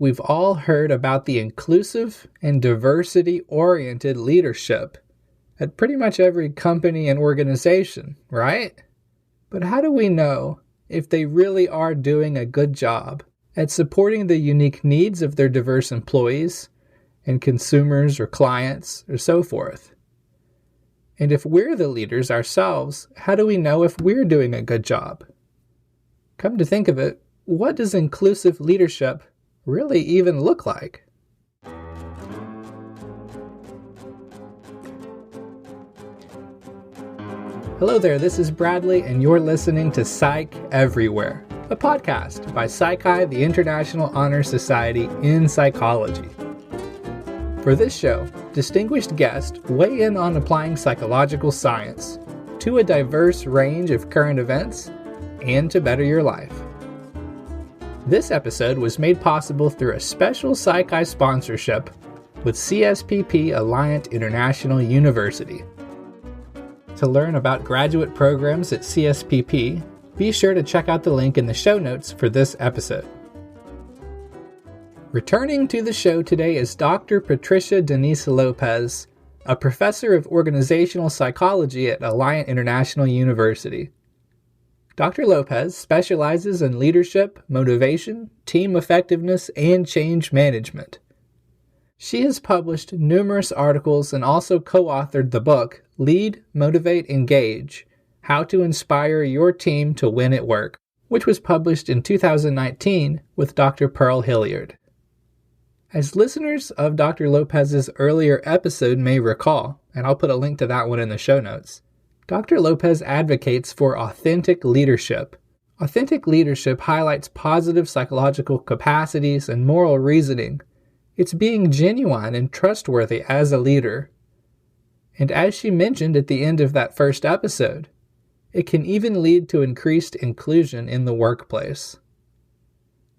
we've all heard about the inclusive and diversity-oriented leadership at pretty much every company and organization, right? But how do we know if they really are doing a good job at supporting the unique needs of their diverse employees and consumers or clients or so forth? And if we're the leaders ourselves, how do we know if we're doing a good job? Come to think of it, what does inclusive leadership really even look like? Hello there, this is Bradley, and you're listening to Psych Everywhere, a podcast by Psychi, the International Honor Society in Psychology. For this show, distinguished guests weigh in on applying psychological science to a diverse range of current events and to better your life. This episode was made possible through a special Psychi sponsorship with CSPP Alliant International University. To learn about graduate programs at CSPP, be sure to check out the link in the show notes for this episode. Returning to the show today is Dr. Patricia Denise Lopez, a professor of organizational psychology at Alliant International University. Dr. Lopez specializes in leadership, motivation, team effectiveness, and change management. She has published numerous articles and also co-authored the book, Lead, Motivate, Engage: How to Inspire Your Team to Win at Work, which was published in 2019 with Dr. Pearl Hilliard. As listeners of Dr. Lopez's earlier episode may recall, and I'll put a link to that one in the show notes, Dr. Lopez advocates for authentic leadership. Authentic leadership highlights positive psychological capacities and moral reasoning. It's being genuine and trustworthy as a leader. And as she mentioned at the end of that first episode, it can even lead to increased inclusion in the workplace.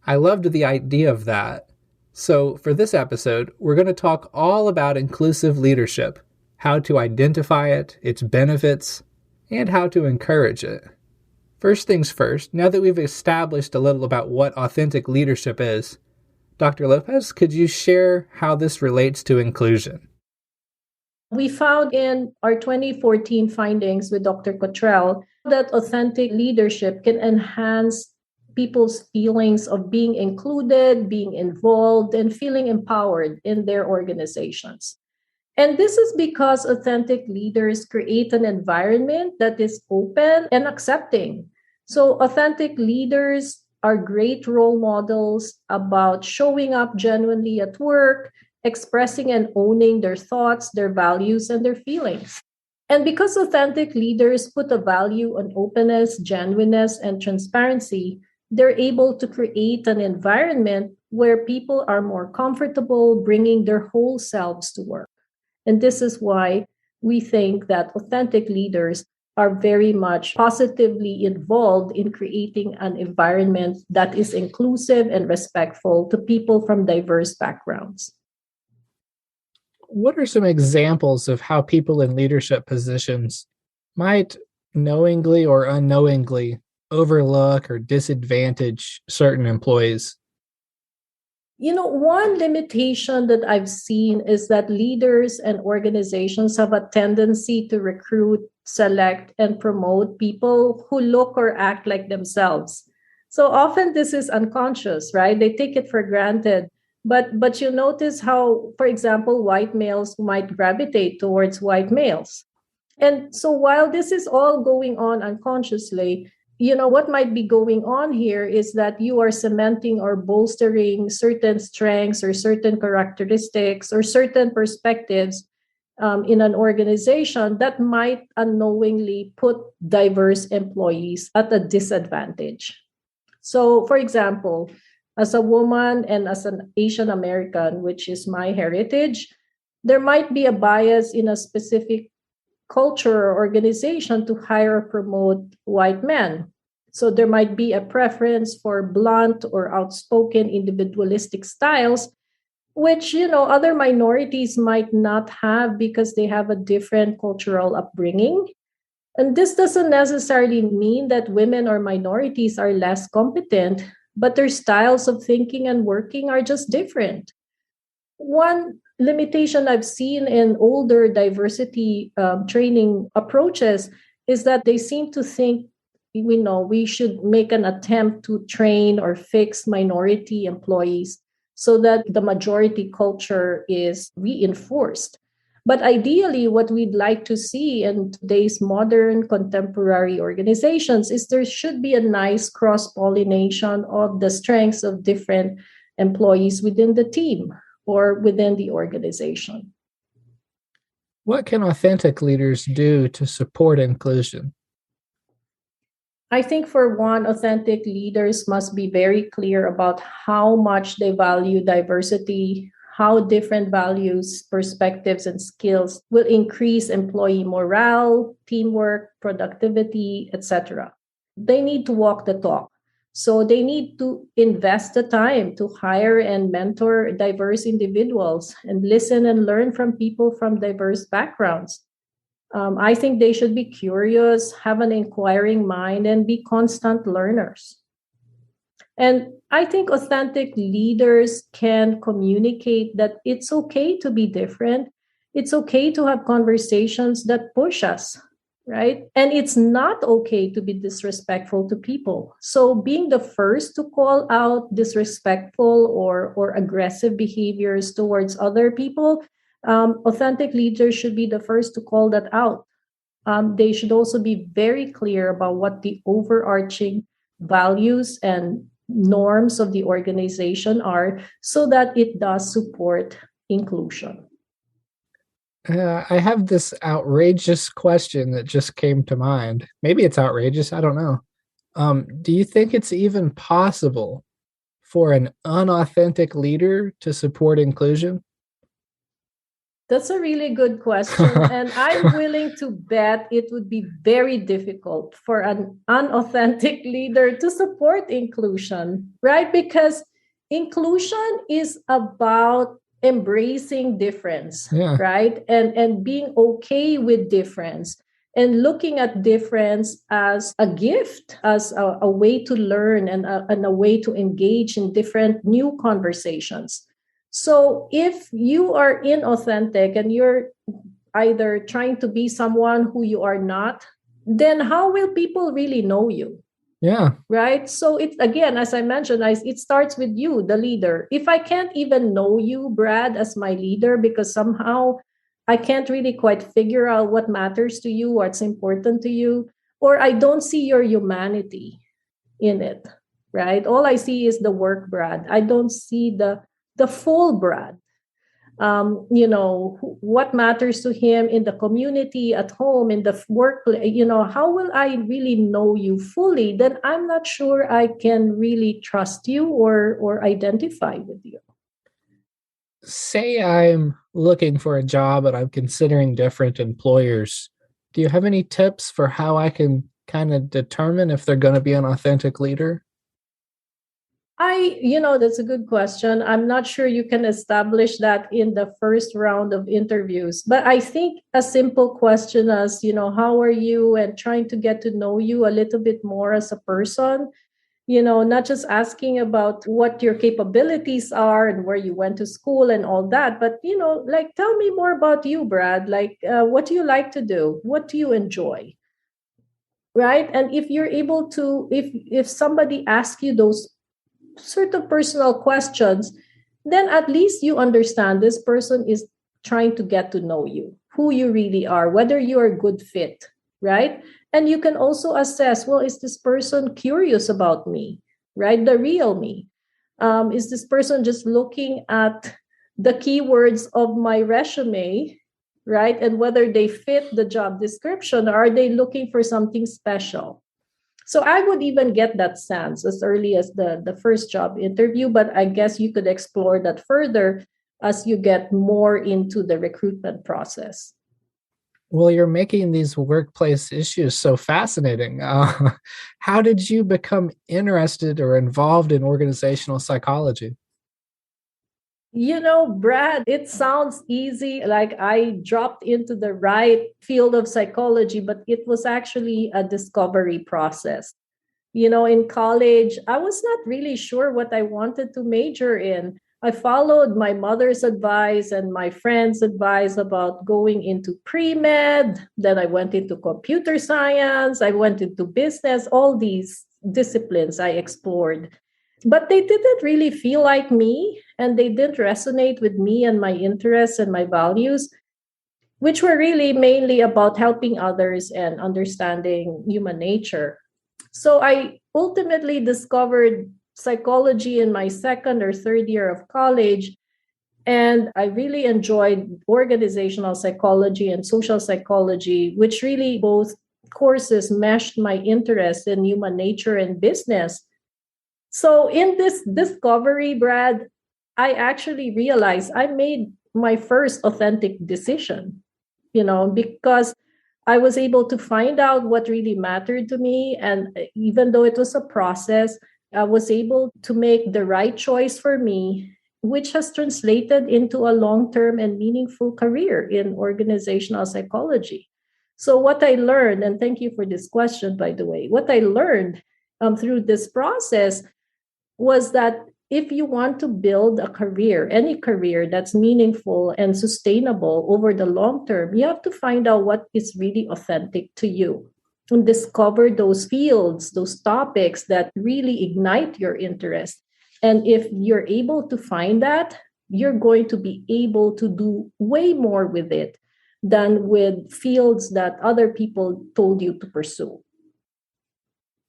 I loved the idea of that. So for this episode, we're going to talk all about inclusive leadership, how to identify it, its benefits, and how to encourage it. First things first, now that we've established a little about what authentic leadership is, Dr. Lopez, could you share how this relates to inclusion? We found in our 2014 findings with Dr. Cottrell that authentic leadership can enhance people's feelings of being included, being involved, and feeling empowered in their organizations. And this is because authentic leaders create an environment that is open and accepting. So authentic leaders are great role models about showing up genuinely at work, expressing and owning their thoughts, their values, and their feelings. And because authentic leaders put a value on openness, genuineness, and transparency, they're able to create an environment where people are more comfortable bringing their whole selves to work. And this is why we think that authentic leaders are very much positively involved in creating an environment that is inclusive and respectful to people from diverse backgrounds. What are some examples of how people in leadership positions might knowingly or unknowingly overlook or disadvantage certain employees? One limitation that I've seen is that leaders and organizations have a tendency to recruit, select, and promote people who look or act like themselves. So often this is unconscious, right? They take it for granted. But you notice how, for example, white males might gravitate towards white males. And so while this is all going on unconsciously, what might be going on here is that you are cementing or bolstering certain strengths or certain characteristics or certain perspectives in an organization that might unknowingly put diverse employees at a disadvantage. So, for example, as a woman and as an Asian American, which is my heritage, there might be a bias in a specific culture or organization to hire or promote white men. So there might be a preference for blunt or outspoken individualistic styles, which, other minorities might not have because they have a different cultural upbringing. And this doesn't necessarily mean that women or minorities are less competent, but their styles of thinking and working are just different. One limitation I've seen in older diversity training approaches is that they seem to think we should make an attempt to train or fix minority employees so that the majority culture is reinforced. But ideally, what we'd like to see in today's modern contemporary organizations is there should be a nice cross pollination of the strengths of different employees within the team or within the organization. What can authentic leaders do to support inclusion? I think for one, authentic leaders must be very clear about how much they value diversity, how different values, perspectives, and skills will increase employee morale, teamwork, productivity, etc. They need to walk the talk. So they need to invest the time to hire and mentor diverse individuals and listen and learn from people from diverse backgrounds. I think they should be curious, have an inquiring mind, and be constant learners. And I think authentic leaders can communicate that it's okay to be different. It's okay to have conversations that push us, right? And it's not okay to be disrespectful to people. So being the first to call out disrespectful or aggressive behaviors towards other people, authentic leaders should be the first to call that out. They should also be very clear about what the overarching values and norms of the organization are so that it does support inclusion. I have this outrageous question that just came to mind. Maybe it's outrageous. I don't know. Do you think it's even possible for an unauthentic leader to support inclusion? That's a really good question. And I'm willing to bet it would be very difficult for an unauthentic leader to support inclusion, right? Because inclusion is about embracing difference, right? And being okay with difference and looking at difference as a gift, as a way to learn and a way to engage in different new conversations. So if you are inauthentic and you're either trying to be someone who you are not, then how will people really know you? Yeah. Right. So it's again, as I mentioned, it starts with you, the leader. If I can't even know you, Brad, as my leader, because somehow I can't really quite figure out what matters to you, what's important to you, or I don't see your humanity in it, right? All I see is the work, Brad. I don't see the full Brad. What matters to him in the community, at home, in the workplace, how will I really know you fully? Then I'm not sure I can really trust you or identify with you. Say I'm looking for a job and I'm considering different employers. Do you have any tips for how I can kind of determine if they're going to be an authentic leader? That's a good question. I'm not sure you can establish that in the first round of interviews, but I think a simple question as, how are you, and trying to get to know you a little bit more as a person, not just asking about what your capabilities are and where you went to school and all that, but, like, tell me more about you, Brad. Like, what do you like to do? What do you enjoy? Right. And if you're able to, if somebody asks you those sort of personal questions, then at least you understand this person is trying to get to know you, who you really are, whether you're a good fit, right? And you can also assess, well, is this person curious about me, right? The real me. Is this person just looking at the keywords of my resume, right? And whether they fit the job description, or are they looking for something special? So I would even get that sense as early as the first job interview, but I guess you could explore that further as you get more into the recruitment process. Well, you're making these workplace issues so fascinating. How did you become interested or involved in organizational psychology? Brad, it sounds easy, like I dropped into the right field of psychology, but it was actually a discovery process. In college, I was not really sure what I wanted to major in. I followed my mother's advice and my friends' advice about going into pre-med. Then I went into computer science. I went into business, all these disciplines I explored. But they didn't really feel like me, and they didn't resonate with me and my interests and my values, which were really mainly about helping others and understanding human nature. So I ultimately discovered psychology in my second or third year of college. And I really enjoyed organizational psychology and social psychology, which really both courses meshed my interest in human nature and business. So in this discovery, Brad, I actually realized I made my first authentic decision, because I was able to find out what really mattered to me. And even though it was a process, I was able to make the right choice for me, which has translated into a long term and meaningful career in organizational psychology. So, what I learned, and thank you for this question, by the way, what I learned through this process was that if you want to build a career, any career that's meaningful and sustainable over the long term, you have to find out what is really authentic to you and discover those fields, those topics that really ignite your interest. And if you're able to find that, you're going to be able to do way more with it than with fields that other people told you to pursue.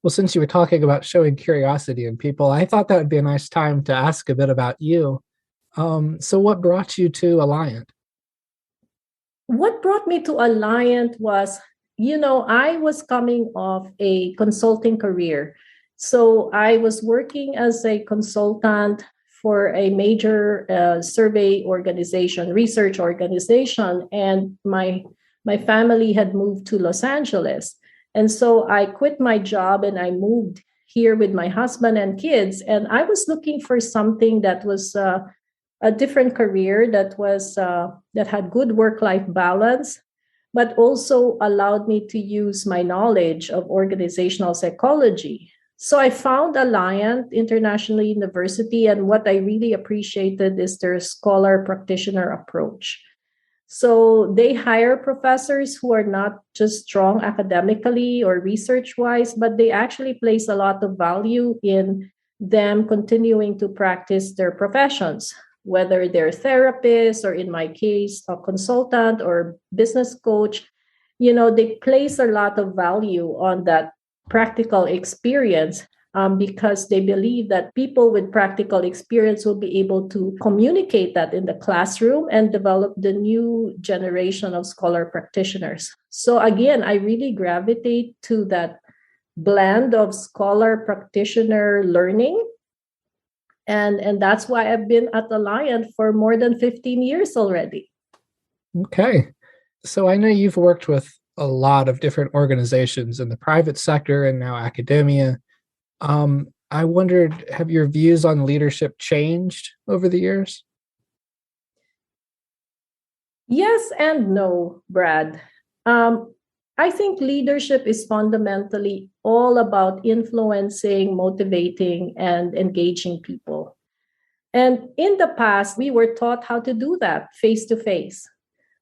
Well, since you were talking about showing curiosity in people, I thought that would be a nice time to ask a bit about you. So what brought you to Alliant? What brought me to Alliant was, I was coming off a consulting career. So I was working as a consultant for a major survey organization, research organization, and my family had moved to Los Angeles. And so I quit my job and I moved here with my husband and kids. And I was looking for something that was a different career that had good work-life balance, but also allowed me to use my knowledge of organizational psychology. So I found Alliant International University, and what I really appreciated is their scholar practitioner approach. So they hire professors who are not just strong academically or research wise, but they actually place a lot of value in them continuing to practice their professions, whether they're therapists or, in my case, a consultant or business coach. They place a lot of value on that practical experience, because they believe that people with practical experience will be able to communicate that in the classroom and develop the new generation of scholar practitioners. So again, I really gravitate to that blend of scholar practitioner learning. And that's why I've been at Alliant for more than 15 years already. Okay. So I know you've worked with a lot of different organizations in the private sector and now academia. I wondered, have your views on leadership changed over the years? Yes and no, Brad. I think leadership is fundamentally all about influencing, motivating, and engaging people. And in the past, we were taught how to do that face to face.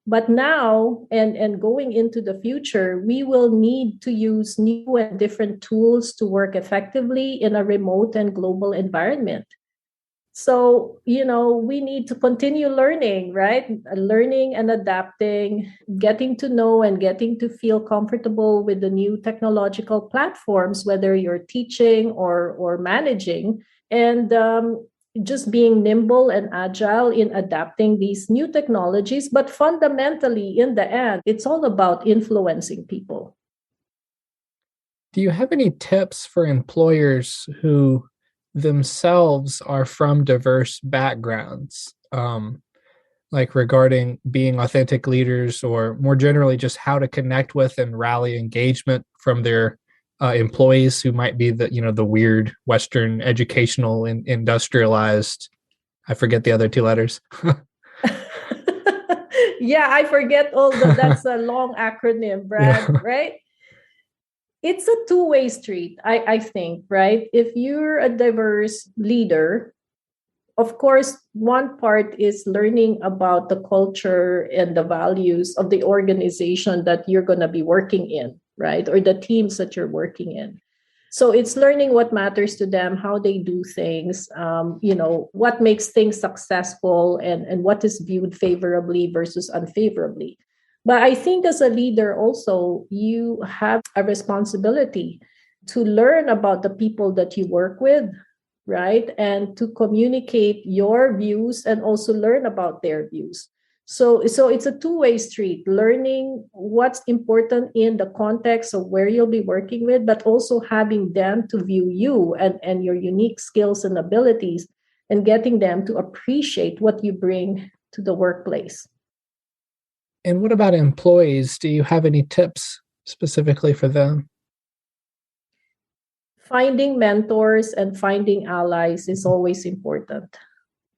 But now, and going into the future, we will need to use new and different tools to work effectively in a remote and global environment. So, we need to continue learning, right? Learning and adapting, getting to know and getting to feel comfortable with the new technological platforms, whether you're teaching or managing. And just being nimble and agile in adapting these new technologies. But fundamentally, in the end, it's all about influencing people. Do you have any tips for employers who themselves are from diverse backgrounds, like regarding being authentic leaders, or more generally, just how to connect with and rally engagement from their employees who might be the weird Western educational and industrialized? I forget the other two letters. Yeah, I forget all that's a long acronym, Brad, Yeah. right? It's a two-way street, I think, right? If you're a diverse leader, of course, one part is learning about the culture and the values of the organization that you're going to be working in, right? Or the teams that you're working in. So it's learning what matters to them, how they do things, what makes things successful, and what is viewed favorably versus unfavorably. But I think as a leader, also, you have a responsibility to learn about the people that you work with, right? And to communicate your views and also learn about their views. So it's a two-way street, learning what's important in the context of where you'll be working with, but also having them to view you and your unique skills and abilities, and getting them to appreciate what you bring to the workplace. And what about employees? Do you have any tips specifically for them? Finding mentors and finding allies is always important,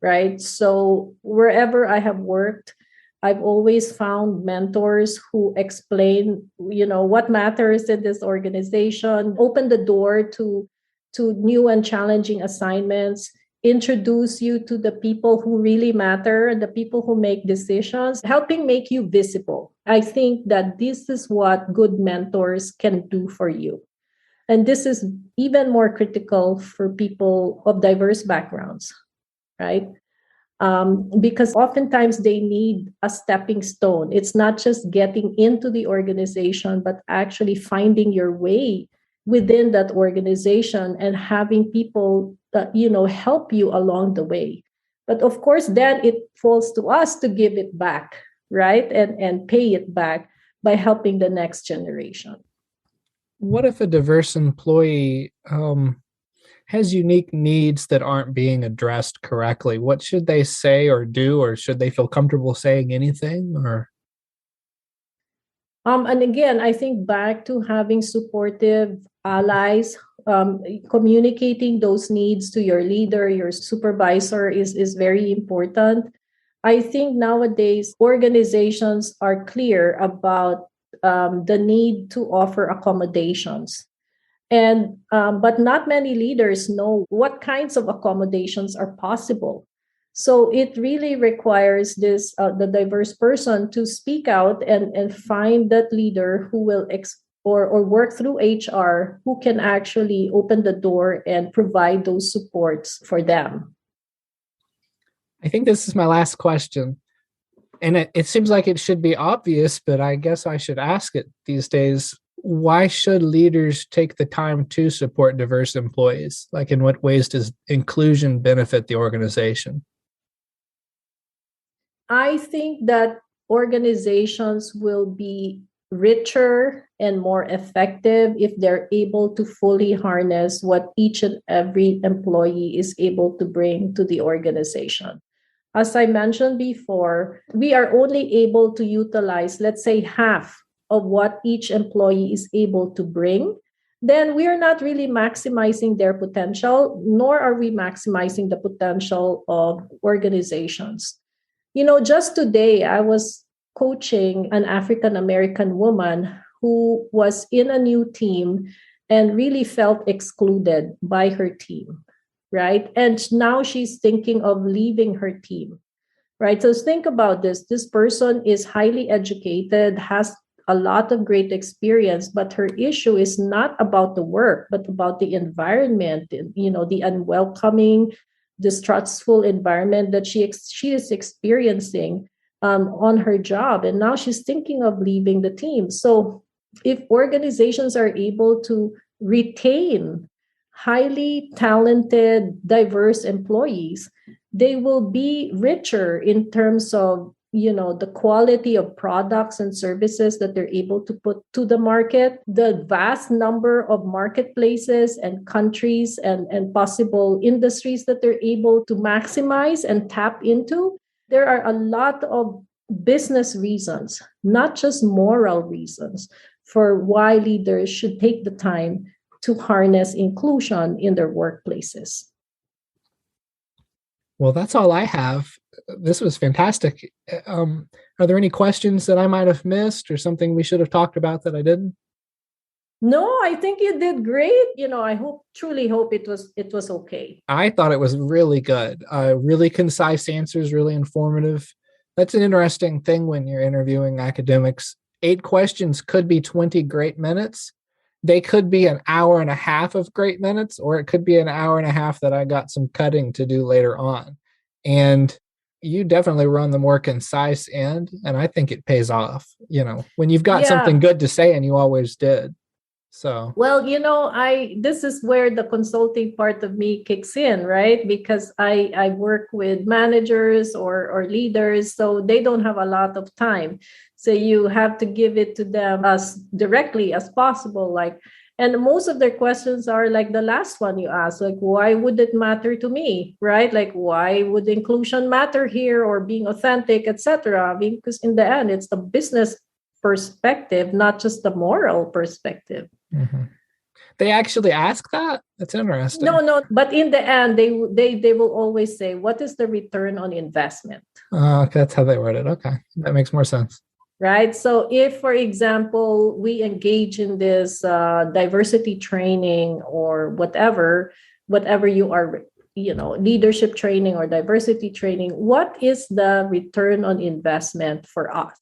right? So wherever I have worked, I've always found mentors who explain, what matters in this organization, open the door to new and challenging assignments, introduce you to the people who really matter and the people who make decisions, helping make you visible. I think that this is what good mentors can do for you. And this is even more critical for people of diverse backgrounds, right? Because oftentimes they need a stepping stone. It's not just getting into the organization, but actually finding your way within that organization and having people that, help you along the way. But of course, then it falls to us to give it back, right? And pay it back by helping the next generation. What if a diverse employee has unique needs that aren't being addressed correctly? What should they say or do, or should they feel comfortable saying anything? Or and again, I think back to having supportive allies, communicating those needs to your leader, your supervisor is very important. I think nowadays organizations are clear about the need to offer accommodations. And but not many leaders know what kinds of accommodations are possible. So it really requires the diverse person to speak out and find that leader who will or work through HR, who can actually open the door and provide those supports for them. I think this is my last question. And it seems like it should be obvious, but I guess I should ask it these days. Why should leaders take the time to support diverse employees? Like, in what ways does inclusion benefit the organization? I think that organizations will be richer and more effective if they're able to fully harness what each and every employee is able to bring to the organization. As I mentioned before, we are only able to utilize, let's say, half of what each employee is able to bring. Then we are not really maximizing their potential, nor are we maximizing the potential of organizations. Just today, I was coaching an African American woman who was in a new team and really felt excluded by her team, right? And now she's thinking of leaving her team, right? So think about this. This person is highly educated, has a lot of great experience, but her issue is not about the work, but about the environment, the unwelcoming, distrustful environment that she is experiencing on her job. And now she's thinking of leaving the team. So if organizations are able to retain highly talented, diverse employees, they will be richer in terms of the quality of products and services that they're able to put to the market, the vast number of marketplaces and countries and possible industries that they're able to maximize and tap into. There are a lot of business reasons, not just moral reasons, for why leaders should take the time to harness inclusion in their workplaces. Well, that's all I have. This was fantastic. Are there any questions that I might have missed or something we should have talked about that I didn't? No, I think you did great. I truly hope it was okay. I thought it was really good. Really concise answers, really informative. That's an interesting thing when you're interviewing academics. 8 questions could be 20 great minutes. They could be an hour and a half of great minutes, or it could be an hour and a half that I got some cutting to do later on. And you definitely run the more concise end, and I think it pays off, when you've got something Yeah. good to say, and you always did. So, Well, this is where the consulting part of me kicks in, right? Because I work with managers or leaders, so they don't have a lot of time. So you have to give it to them as directly as possible. And most of their questions are like the last one you asked, like, why would it matter to me, right? Like, why would inclusion matter here, or being authentic, etc.? Because in the end, it's the business perspective, not just the moral perspective. mm-hmm. They actually ask that? That's interesting. No, but in the end, they will always say, what is the return on investment? Okay, that's how they word it. Okay, that makes more sense. Right. So if, for example, we engage in this diversity training or whatever you are, leadership training or diversity training, what is the return on investment for us?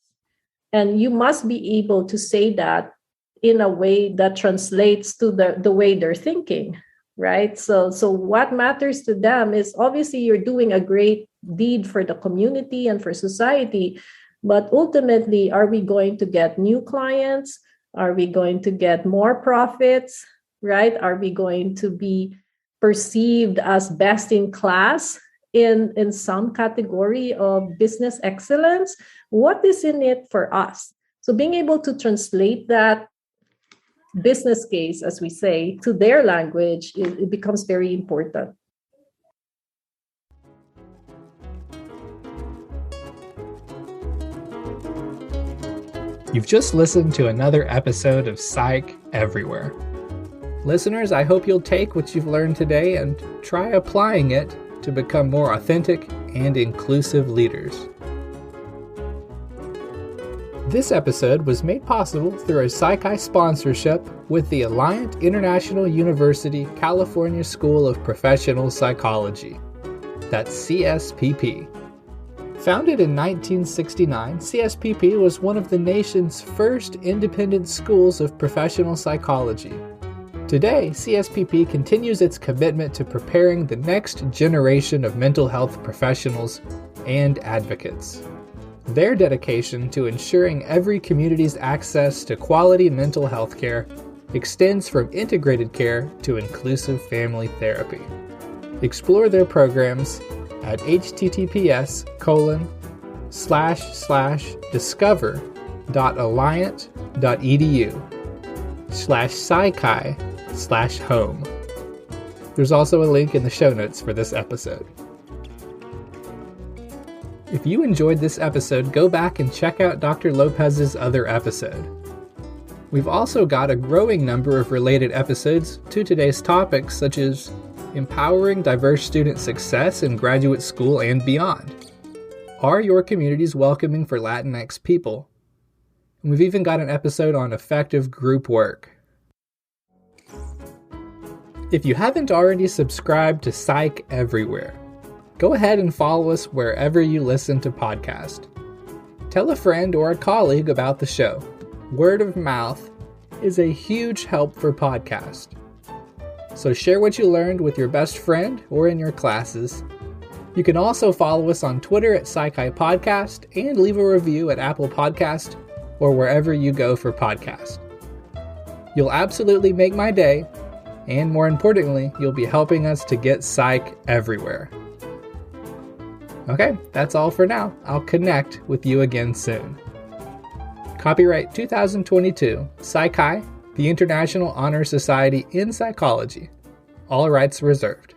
And you must be able to say that in a way that translates to the way they're thinking, right? So what matters to them is, obviously you're doing a great deed for the community and for society, but ultimately, are we going to get new clients? Are we going to get more profits, right? Are we going to be perceived as best in class in some category of business excellence? What is in it for us? So being able to translate that business case, as we say, to their language, it becomes very important. You've just listened to another episode of Psych Everywhere. Listeners, I hope you'll take what you've learned today and try applying it to become more authentic and inclusive leaders. This episode was made possible through a Psychi sponsorship with the Alliant International University California School of Professional Psychology. That's CSPP. Founded in 1969, CSPP was one of the nation's first independent schools of professional psychology. Today, CSPP continues its commitment to preparing the next generation of mental health professionals and advocates. Their dedication to ensuring every community's access to quality mental health care extends from integrated care to inclusive family therapy. Explore their programs at https://discover.alliant.edu/psychi/home. There's also a link in the show notes for this episode. If you enjoyed this episode, go back and check out Dr. Lopez's other episode. We've also got a growing number of related episodes to today's topics, such as empowering diverse student success in graduate school and beyond. Are your communities welcoming for Latinx people? And we've even got an episode on effective group work. If you haven't already subscribed to Psych Everywhere, go ahead and follow us wherever you listen to podcasts. Tell a friend or a colleague about the show. Word of mouth is a huge help for podcasts. So share what you learned with your best friend or in your classes. You can also follow us on Twitter at Psychi Podcast and leave a review at Apple Podcast or wherever you go for podcasts. You'll absolutely make my day, and more importantly, you'll be helping us to get Psych everywhere. Okay, that's all for now. I'll connect with you again soon. Copyright 2022, Psychi, the International Honor Society in Psychology. All rights reserved.